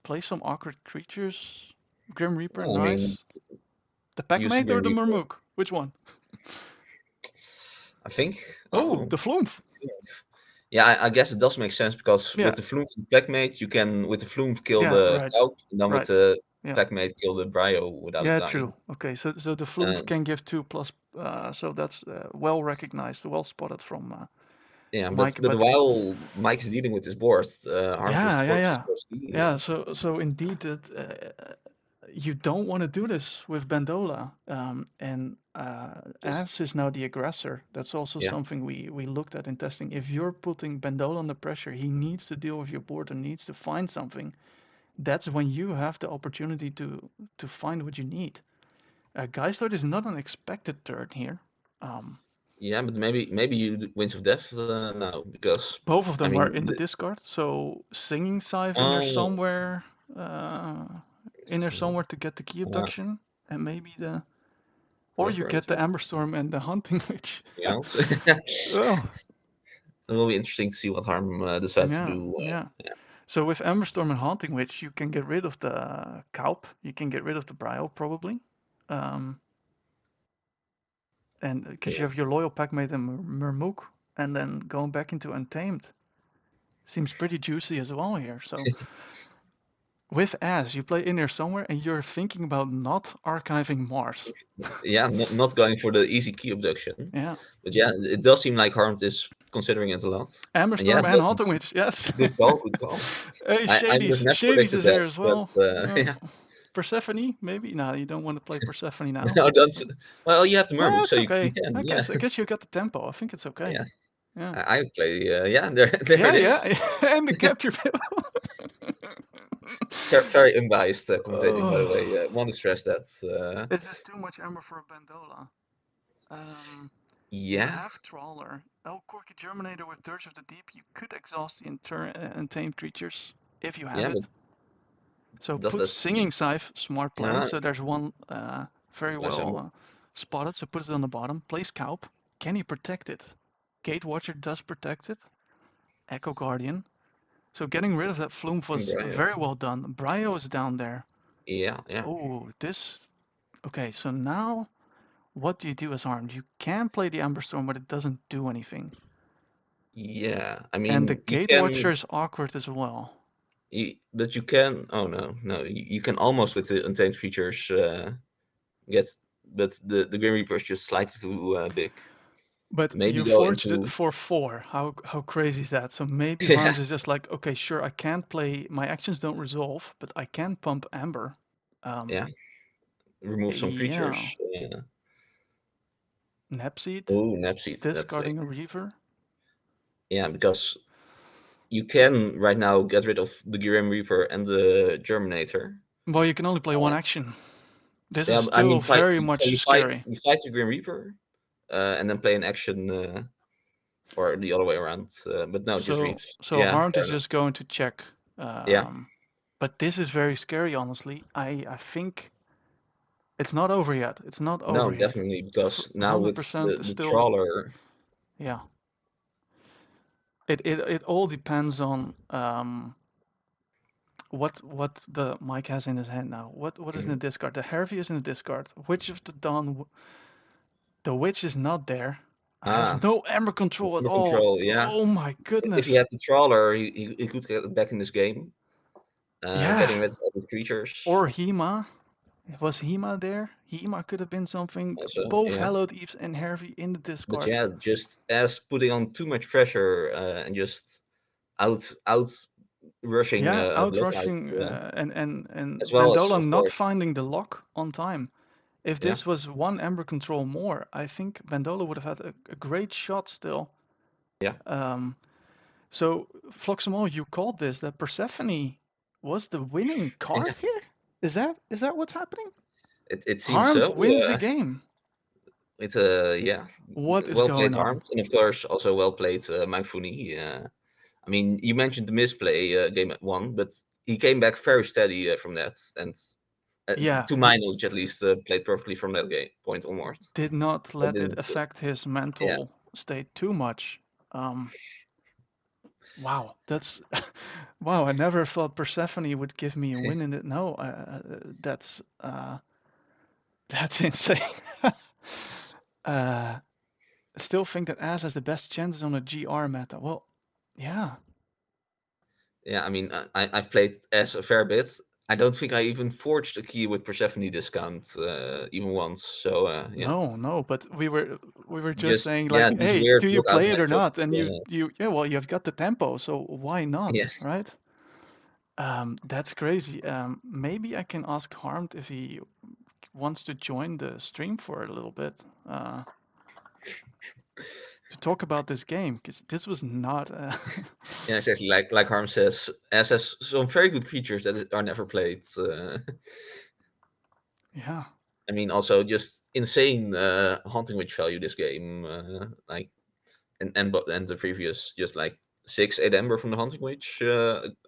Play some awkward creatures. Grim Reaper, Well, I mean, nice. The use the Packmate or Grim the Reaper. Murmook? Which one? I think. Oh, Oh, the Flumph. yeah. I guess it does make sense because Yeah, with the Flume and Packmate, you can with the Flume kill yeah, the right, Calc, and then with right. the Yeah. Packmate kill the Brio without Yeah, true. dying. Okay, so the Uh, Flumph can give 2+, so that's well recognized, well spotted from yeah, Mike. but But while Mike is dealing with his board, Harm yeah, just yeah, works his yeah, first key. yeah. So indeed, you don't want to do this with Bandola, and Just As is now the aggressor. That's also yeah, something we looked at in testing. If you're putting Bandola under pressure, he needs to deal with your board and needs to find something. That's when you have the opportunity to find what you need. Geistord is not an expected turn here. Um, yeah. But maybe you Winds of Death now because both of I them are mean, in the discard, so Singing Scythe oh, uh, in there somewhere to get the key yeah, abduction, and maybe or you prefer get it. the Amber Storm and the Hunting Witch. Yeah. Oh, It will be interesting to see what Harm decides to yeah, do. yeah. Yeah, So with Amber Storm and Haunting Witch, you can get rid of the Kaup, you can get rid of the Brio probably, um, and because you yeah, have your loyal packmate and Murmuk, and then going back into Untamed seems pretty juicy as well here. So with As, you play in there somewhere, and you're thinking about not archiving Mars. yeah. Not going for the easy key abduction, Yeah, but yeah, it does seem like Harm is considering it a lot. Amber And yeah, Storm and Haunting Witch, yes. good call, good call. Hey, I would have Shades. never Shades predicted is that, here as but well. yeah, Persephone, maybe? No, you don't want to play Persephone now. no, that's well. You have the Ah, Mermuk, so it's you okay. can, I yeah, guess I guess you got the tempo. I think it's okay. yeah. Yeah. I play, yeah. There, there Yeah, it is. yeah. And the capture bill. Very unbiased commentating, by the way. Oh, Want to stress that. it's just too much ammo for a Bandola. Um, you Yeah, have Trawler. El Corky Germinator with Dirge of the Deep. You could exhaust the untamed creatures if you have yeah, it. but So does put that? Singing Scythe, smart play. Uh, So there's one very nice well ammo. spotted. So puts it on the bottom. Plays Kaup. Can he protect it? Gate Watcher does protect it. Echo Guardian. So getting rid of that Flume was Brio. very well done. Brio is down there. Yeah, yeah. Oh, this. Okay, so now what do you do as armed? You can play the Amber Storm, but it doesn't do anything. Yeah, I And the mean, you gate watcher can, is awkward as well. but you can. Oh no, no, you can almost with the untamed features get, but the Grim Reaper is just slightly too big. But Maybe you go forged it into for 4. How crazy is that? So maybe yeah, Harms is just like, okay, sure, I can't play. My actions don't resolve, but I can pump Amber. Um, yeah, remove some yeah, creatures. Napseed, Oh, Nepseed, that's big. discarding a Reaver. Yeah, because you can right now get rid of the Grim Reaper and the Germinator. Well, you can only play one Uh, action. This is yeah, I still mean, fight. very So much scary. you fight the Grim Reaper, and then play an action, or the other way around. But no, just So Reaps. so Yeah, Harmed fair is enough. just going to check. Yeah, But this is very scary, honestly. I think it's not over yet. It's not no, over yet. definitely because now with 100% is the still, trawler, yeah. It all depends on what the Mike has in his hand now. What is in the mhm. discard? The Harvey is in the discard. Witch of the Dawn, the Witch is not there. Has Ah, no Ember control at under all. control. Yeah, Oh my if he goodness. had the trawler, he could get it back in this game, Yeah. getting rid of all the creatures. Or Hema. Was Hema there? Hema could have been something. Also, Both yeah. Hallowed Eves and Harvey in the But discard. yeah, just as putting on too much pressure and just out rushing Yeah, a blockout, outrushing and as well as Vendola of not course, finding the lock on time. If yeah, this was one Ember control more, I think Vendola would have had a great shot still. yeah. Um, so Floxamol, you called this that Persephone was the winning card here? Is that what's happening? It seems Harmed so. wins the game. It's yeah, What is well played going on? Harmed, and of course also well played Mikefuni. I mean, you mentioned the misplay game at one, but he came back very steady from that, and uh, Yeah, to he my knowledge at least, played perfectly from that game point onward. did not So let it didn't, affect his yeah, mental state too much. Um, wow, that's wow. I never thought Persephone would give me a win in it. No, that's insane. uh, Still think that As has the best chances on a GR meta. Well, yeah, yeah. I mean, I've played as a fair bit. I don't think I even forged a key with Persephone discount even once. So yeah, no, no. But we were just just saying yeah, like, these hey, weird do you lookout play it or matchups. not? And you yeah, well, you've got the tempo, so why not, Yeah, right? That's crazy. Maybe I can ask Harmed if he wants to join the stream for a little bit to talk about this game because this was not. yeah, exactly. Like Harm says, as has some very good creatures that are never played. Yeah. I mean, also just insane hunting witch value this game. Like and the previous just like 6 8 ember from the hunting witch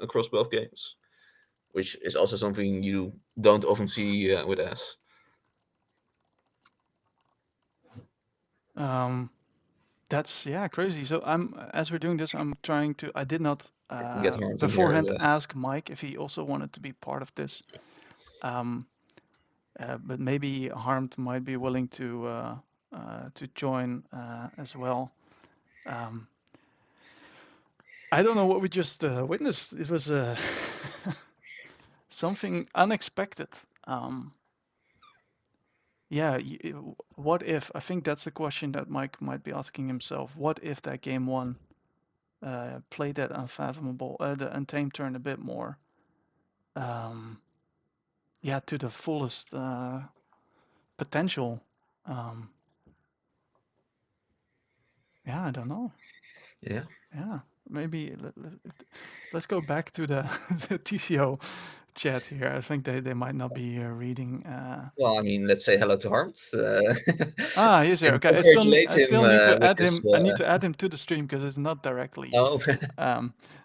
across both games, which is also something you don't often see with S. Um, that's yeah crazy. So I'm as we're doing this, I'm trying to. I did not Get Harmed in here. beforehand ask Mike if he also wanted to be part of this. Um, but maybe Harmed might be willing to join as well. Um, I don't know what we just witnessed. It was something unexpected. Um, yeah, what if? I think that's the question that Mike might be asking himself. What if that game one played that unfathomable, the untamed turn a bit more? Um, yeah, to the fullest potential. Um, yeah, I don't know. Yeah. Yeah, maybe let's go back to the, the TCO chat here. I think they might not be reading. Well, I mean, let's say hello to Harmed Ah, he's here. and Okay, congratulate I him still need to with add this. him. I need to add him to the stream because it's not directly. Oh,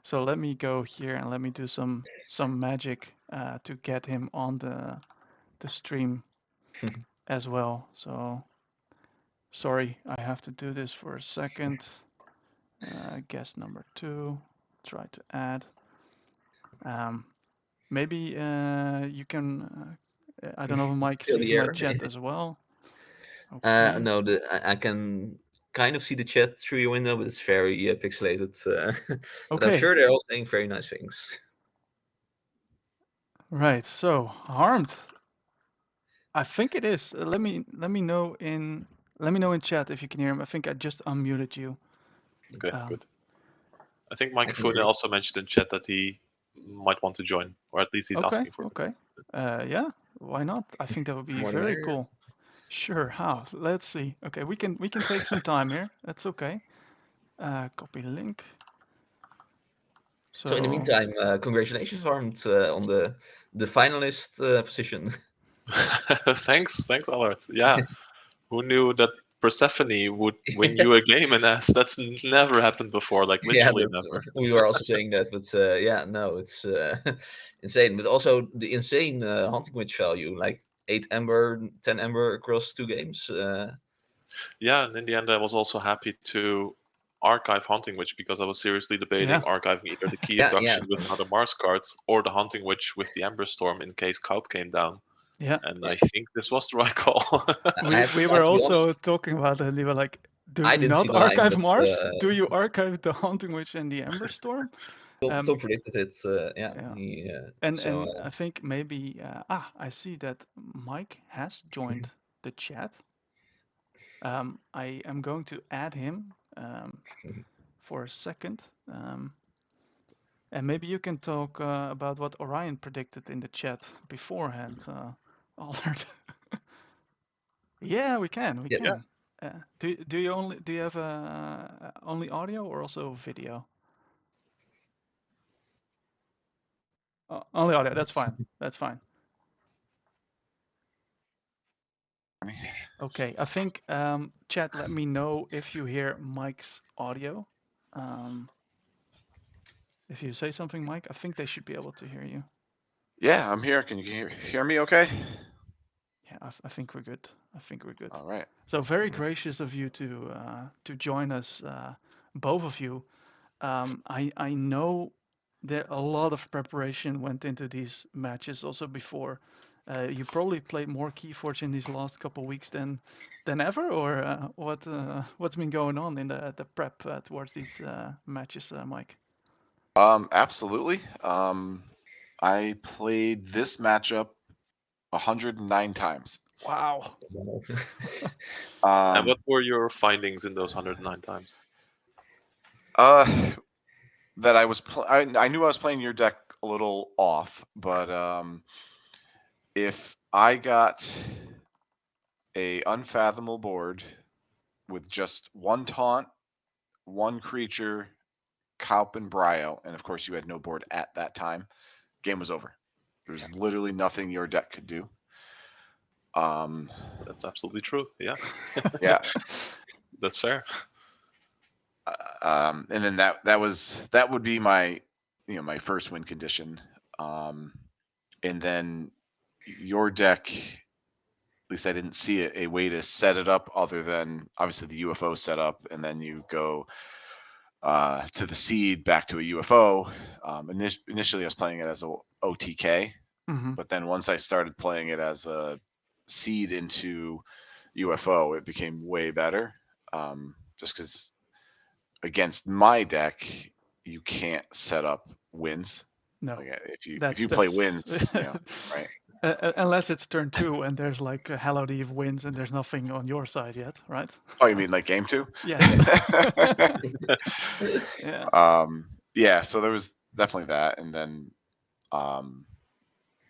So let me go here and let me do some magic to get him on the stream as well. So sorry, I have to do this for a second. Guest number 2. Try to add. Um, Maybe you can. I don't know if Mike still sees my here. chat as well. Okay. No, I can. kind of see the chat through your window, but it's very pixelated. But I'm Okay, sure they're all saying very nice things. right. So Harmed, I think it is. Let me know in chat if you can hear him. I think I just unmuted you. Okay, Um, good. I think I can hear Mikefuni you. also mentioned in chat that he might want to join, or at least he's okay, asking for it. okay. Yeah, why not? I think that would be More the very merrier. cool. Sure. How? Let's see. Okay, we can take some time here. That's okay. Copy link. So in the So meantime, congratulations, Armed, on the finalist position. Thanks, Allard. Yeah, who knew that Persephone would win you a game in S? That's never happened before, like Yeah, literally that's never. we were also saying that, but yeah, no, it's insane. But also the insane hunting witch value, like 8 amber, 10 amber across 2 games. Yeah, and in the end, I was also happy to archive Hunting Witch because I was seriously debating yeah, archiving either the Key Yeah, yeah, Abduction with another Mars card or the Hunting Witch with the Ember Storm in case Kaup came down. yeah. And yeah. I think this was the right call. We we I have were to be also honest. talking about it. And we were like, do I didn't see not the line, archive but Mars. Do you archive the Haunting Witch and the Ember Storm? Tom Um, predicted it. Yeah, yeah. he And so and I think maybe I see that Mike has joined the chat. I am going to add him for a second. And maybe you can talk about what Orion predicted in the chat beforehand, Albert. Yeah, we can. We Yeah. yes. can. Do you have only audio or also video? Only audio. That's fine. That's fine. Okay. I think chat. Let me know if you hear Mike's audio. Um, if you say something, Mike, I think they should be able to hear you. Yeah, I'm here. Can you hear me okay? Yeah, I think we're good. I think we're good. All right. So very gracious of you to join us, both of you. I know that a lot of preparation went into these matches also before. You probably played more Keyforge in these last couple weeks than ever, or what's been going on in the prep towards these matches, Mike? Absolutely. I played this matchup 109 times. Wow. And Um, what were your findings in those 109 times? uh, that I knew I was playing your deck a little off, but if I got a unfathomable board with just one taunt, one creature, Kaup and Brio, and of course you had no board at that time, game was over. There's literally nothing your deck could do. That's absolutely true. Yeah, Yeah. that's fair. And then that would be my my first win condition. And then your deck, at least I didn't see a way to set it up other than obviously the UFO setup, and then you go to the seed back to a UFO. Initially, I was playing it as a OTK, Hmm. but then once I started playing it as a seed into UFO, it became way better. Just because against my deck, you can't set up wins. No, Like if you play that's wins, right? unless it's turn two and there's like a Hello Eve wins and there's nothing on your side yet, right? Oh, you mean like game two? Yes. Yeah. Yeah. So there was definitely that, and then um,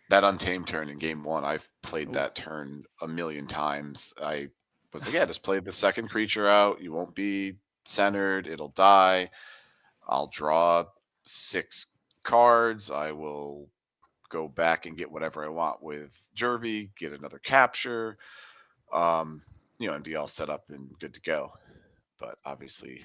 that untamed turn in game one. I've played Ooh. that turn a million times. I was like, yeah, just play the second creature out. You won't be centered. It'll die. I'll draw 6 cards. I will go back and get whatever I want with Jervy, get another capture, um, and be all set up and good to go. But obviously,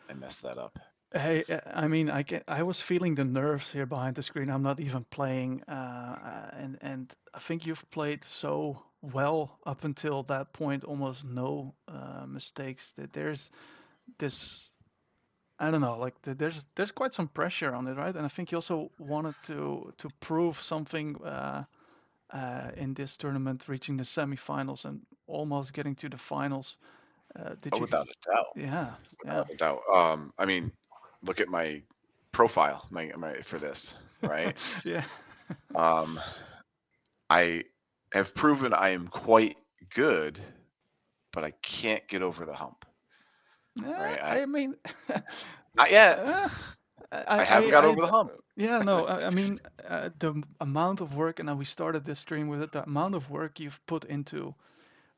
I messed that up. Hey, I mean, I was feeling the nerves here behind the screen. I'm not even playing, and I think you've played so well up until that point, almost no mistakes. That there's this, I don't know, like there's quite some pressure on it, right? And I think you also wanted to prove something in this tournament, reaching the semifinals and almost getting to the finals. Did Oh, you? without a doubt. Yeah, yeah, Without a doubt. I mean, look at my profile, my for this, right? yeah. Um, I have proven I am quite good, but I can't get over the hump, right? I mean, Not yet. uh, I haven't got I, over the hump. yeah, no, I mean, the amount of work, and we started this stream with it, the amount of work you've put into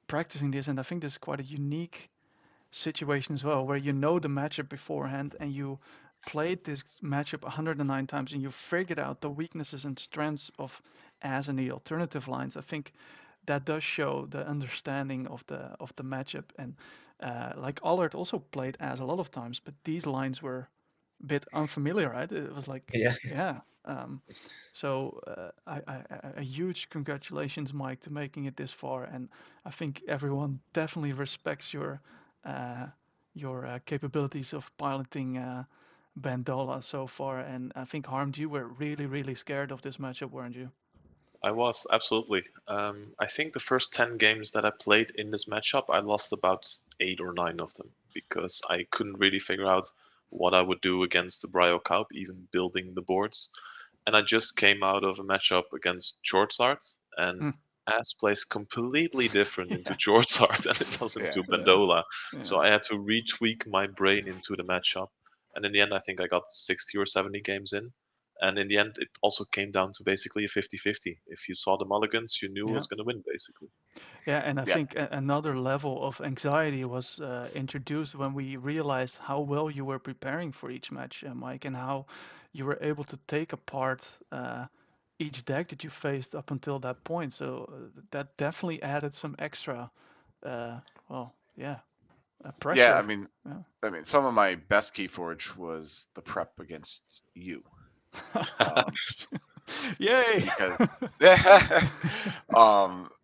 practicing this, and I think this is quite a unique situation as well, where you know the matchup beforehand and you played this matchup 109 times and you figured out the weaknesses and strengths of as and the alternative lines. I think that does show the understanding of the matchup. And like Allard also played as a lot of times, but these lines were a bit unfamiliar, right? It was like, Yeah. yeah. So a huge congratulations, Mike, to making it this far, and I think everyone definitely respects uh, your capabilities of piloting Bandola so far. And I think Harmed, you were really, really scared of this matchup, weren't you? I was absolutely. I think the first 10 games that I played in this matchup, I lost about 8 or 9 of them because I couldn't really figure out what I would do against the Brio Kaup, even building the boards. And I just came out of a matchup against Shortsart, and Hmm. As plays completely different into Yeah, Shortsart than it does Yeah. into yeah, Bandola. yeah, So I had to retweak my brain into the matchup. And in the end, I think I got 60 or 70 games in. And in the end, it also came down to basically a 50-50. If you saw the mulligans, you knew who yeah. was going to win, basically. Yeah, and I Yeah. think another level of anxiety was introduced when we realized how well you were preparing for each match, Mike, and how you were able to take apart each deck that you faced up until that point. So that definitely added some extra, uh, well, yeah, Yeah, I pressure. mean, Yeah. some of my best Keyforge was the prep against you, um, Yay! because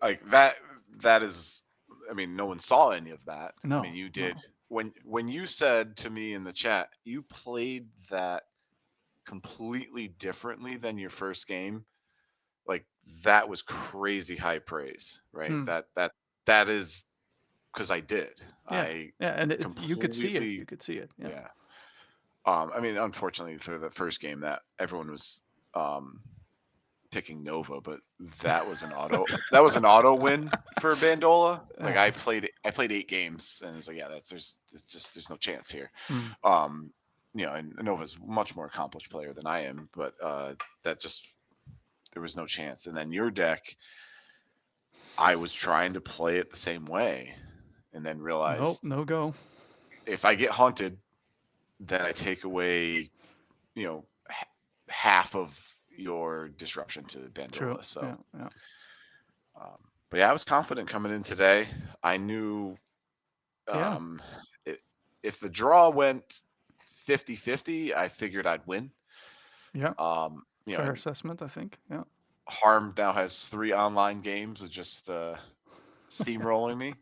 like that is, I mean, no one saw any of that. I mean, No, you did no. when you said to me in the chat, you played that completely differently than your first game. Like that was crazy high praise, right? Hmm. That is because I did. Yeah, I yeah, and you could see it. You completely, could see it. Yeah. yeah. I mean, unfortunately for the first game, that everyone was um, picking Nova, but that was an auto. That was an auto win for Bandola. Like Yeah. I played 8 games, and it was like, yeah, there's no chance here. Hmm. Um, and Nova's a much more accomplished player than I am, but that just there was no chance. And then your deck, I was trying to play it the same way, and then Nope, realized no go. if I get hunted, then I take away, you know, half of your disruption to True. Bandola. So, Yeah, yeah, um, but yeah, I was confident coming in today. I knew yeah, um, it, if the draw went 50-50, I figured I'd win. yeah. Fair And assessment, I think. Yeah. Harm now has 3 online games of just steamrolling me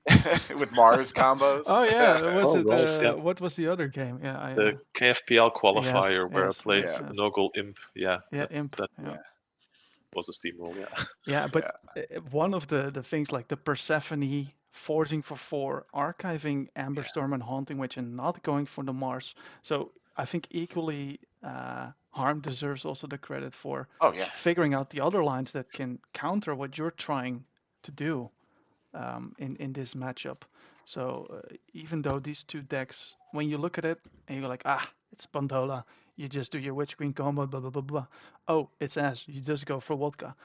with Mars combos. Oh yeah, was Oh, it? right. Yeah. What was the other game? Yeah, The KFPL yes, qualifier where I yes, played yes, Yeah, yes. Noggle Imp. Yeah, Yeah, that, Imp. that Yeah, yeah, was a steamroll. Yeah. yeah. But yeah, one of the things like the Persephone forging for 4, archiving yeah. Amberstorm and Haunting Witch, and not going for the Mars. So I think equally, Harm deserves also the credit for Oh yeah, figuring out the other lines that can counter what you're trying to do. In this matchup. So even though these two decks, when you look at it and you're like, ah, it's Pandola, you just do your Witch Queen combo, blah blah blah blah. Oh, it's Ash, you just go for Vodka.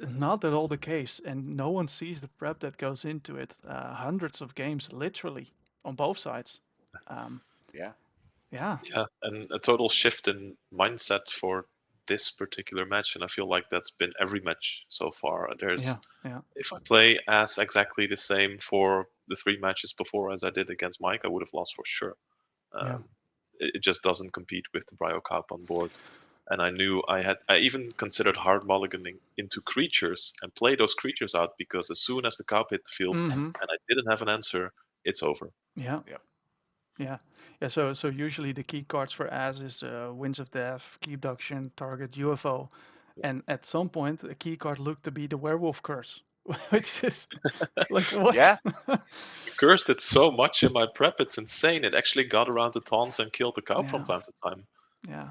Not at all the case, and no one sees the prep that goes into it. Hundreds of games, literally, on both sides. Um, yeah, yeah, Yeah, and a total shift in mindset for this particular match, and I feel like that's been every match so far. yeah, There's yeah, if I play as exactly the same for the 3 matches before as I did against Mike, I would have lost for sure. yeah, Um, it just doesn't compete with the Brio Cup on board. And I knew I even considered hard mulliganing into creatures and play those creatures out because as soon as the cup hit the field mm-hmm. and I didn't have an answer, it's over. Yeah. yep, Yeah, yeah. So usually the key cards for As is Winds of Death, Key Abduction, Target, UFO, and at some point a key card looked to be the Werewolf Curse, which is like what? Yeah, Cursed it so much in my prep, it's insane. It actually got around the taunts and killed the cow from Yeah. time to time. Yeah,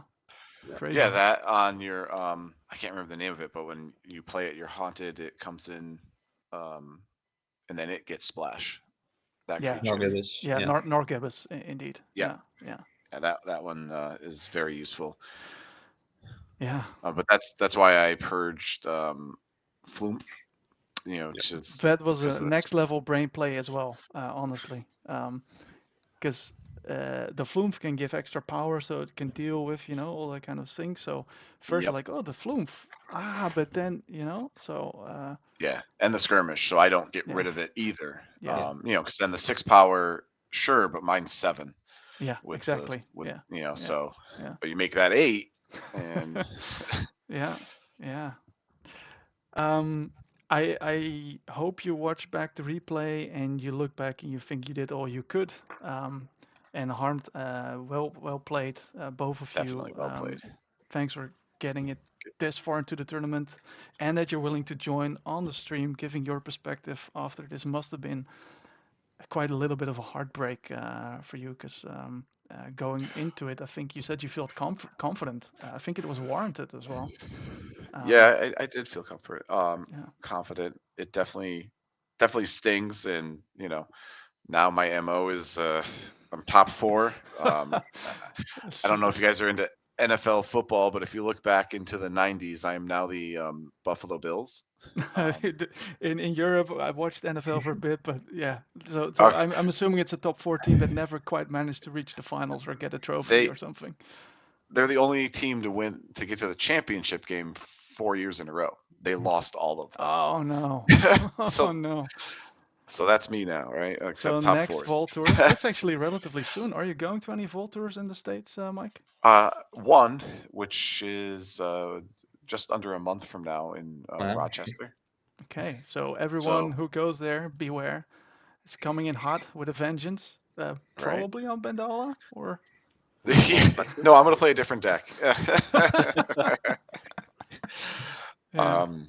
Yeah. crazy. yeah. That on your I can't remember the name of it, but when you play it, you're haunted. It comes in, um, and then it gets splash. That Yeah, creature. Norgibus. yeah, Yeah. Norgibus, indeed. Yeah, Yeah, yeah, yeah, that one is very useful. yeah. But that's why I purged Flume. You know, Yep. just That was because a of the next level brain play as well, honestly. Because the Flumph can give extra power, so it can deal with, all that kind of thing. So first you're Yep. like, oh, the Flumph. But then, so Yeah, and the skirmish, so I don't get yeah, rid of it either. yeah, Because then the 6 power, sure, but mine's 7 yeah, with the exactly. with Yeah, yeah, so, yeah. but you make that 8, and Yeah, yeah. Um, I hope you watch back the replay and you look back and you think you did all you could. And Harmed, well played, both of you. definitely well played. Thanks for getting it this far into the tournament, and that you're willing to join on the stream, giving your perspective after this must have been quite a little bit of a heartbreak for you, because going into it, I think you said you felt confident. I think it was warranted as well. Um, Yeah, I did feel yeah. confident. It definitely stings, and now my MO is I'm top 4. I don't know if you guys are into NFL football, but if you look back into the 90s, I am now the Buffalo Bills. Um, in Europe, I watched NFL for a bit, but yeah. So okay, I'm assuming it's a top 4 team that never quite managed to reach the finals or get a trophy they or something. they're the only team to get to the championship game 4 years in a row. They lost all of Oh no. them. Oh so no. so that's me now, right? So Except top next fours. Vol Tour, that's actually relatively soon. Are you going to any Vol Tours in the States, Mike? One, which is just under a month from now in Wow. Rochester. Okay, so everyone So who goes there, beware. It's coming in hot with a vengeance. right. Probably on Bandala or No, I'm gonna play a different deck. yeah. um,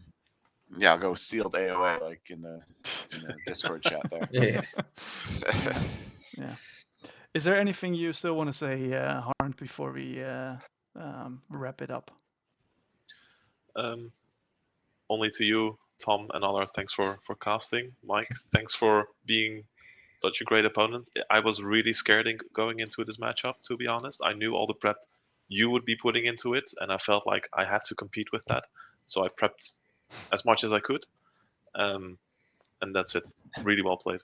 yeah, I'll go sealed AOA like in the Discord chat there. Yeah. Yeah. Yeah. Is there anything you still want to say, Harm, before we wrap it up? Um, Only to you, Tom, and Allard, thanks for casting. Mike, thanks for being such a great opponent. I was really scared going into this matchup, to be honest. I knew all the prep you would be putting into it, and I felt like I had to compete with that. So I prepped as much as I could, and that's it. Really well played.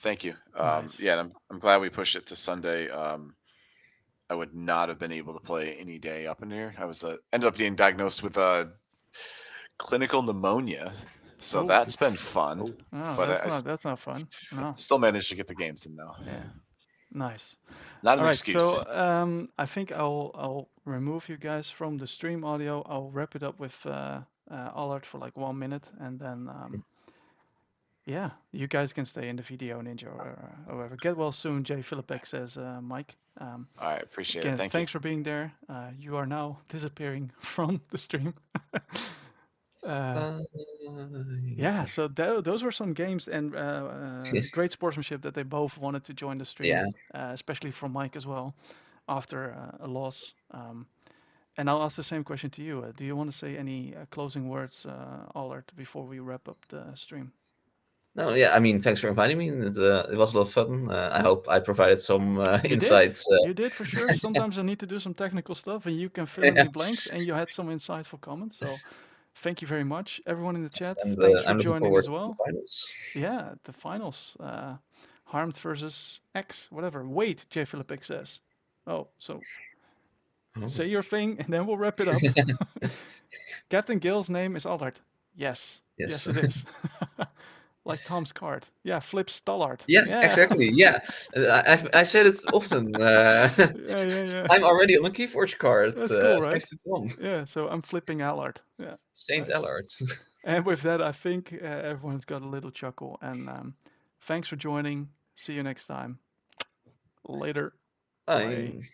Thank you. Nice. Yeah, and I'm glad we pushed it to Sunday. I would not have been able to play any day up in here. I was ended up being diagnosed with clinical pneumonia, so Oh, that's been fun. Oh, oh, But that's not fun. No. still managed to get the games in though. Yeah. Nice. Not All an right. excuse. So I think I'll remove you guys from the stream audio. I'll wrap it up with Allard for like 1 minute, and then yeah, you guys can stay in the video ninja or whatever. Get well soon, J. Philipek says Mike. All right, appreciate it. Again, Thank you. thanks for being there. You are now disappearing from the stream. Bye. Yeah, so those were some games and great sportsmanship that they both wanted to join the stream, Yeah. especially from Mike as well after a loss. And I'll ask the same question to you. Do you want to say any closing words, Allard, before we wrap up the stream? No, yeah. I mean, thanks for inviting me. It was a lot of fun. I hope I provided some You did. insights. You did for sure. Sometimes I need to do some technical stuff, and you can fill in Yeah. the blanks. And you had some insightful comments, so thank you very much, everyone in the chat. And Thanks for I'm looking joining forward as to the well. finals. Yeah, the finals. Harmed versus X, whatever. Wait, J. Philippic says. Oh, so Oh. say your thing, and then we'll wrap it up. Captain Gill's name is Allard. Yes. Yes. Yes, it is. Like Tom's card. Yeah, Flip Stallard. Yeah, Yeah. exactly. Yeah, I said it often. Yeah. I'm already on a Keyforge card, That's cool, right? thanks to Tom. Yeah, so I'm flipping Allard. Yeah. Saint Nice. Allard. And with that, I think everyone's got a little chuckle. And thanks for joining. See you next time. Later. Bye. Bye.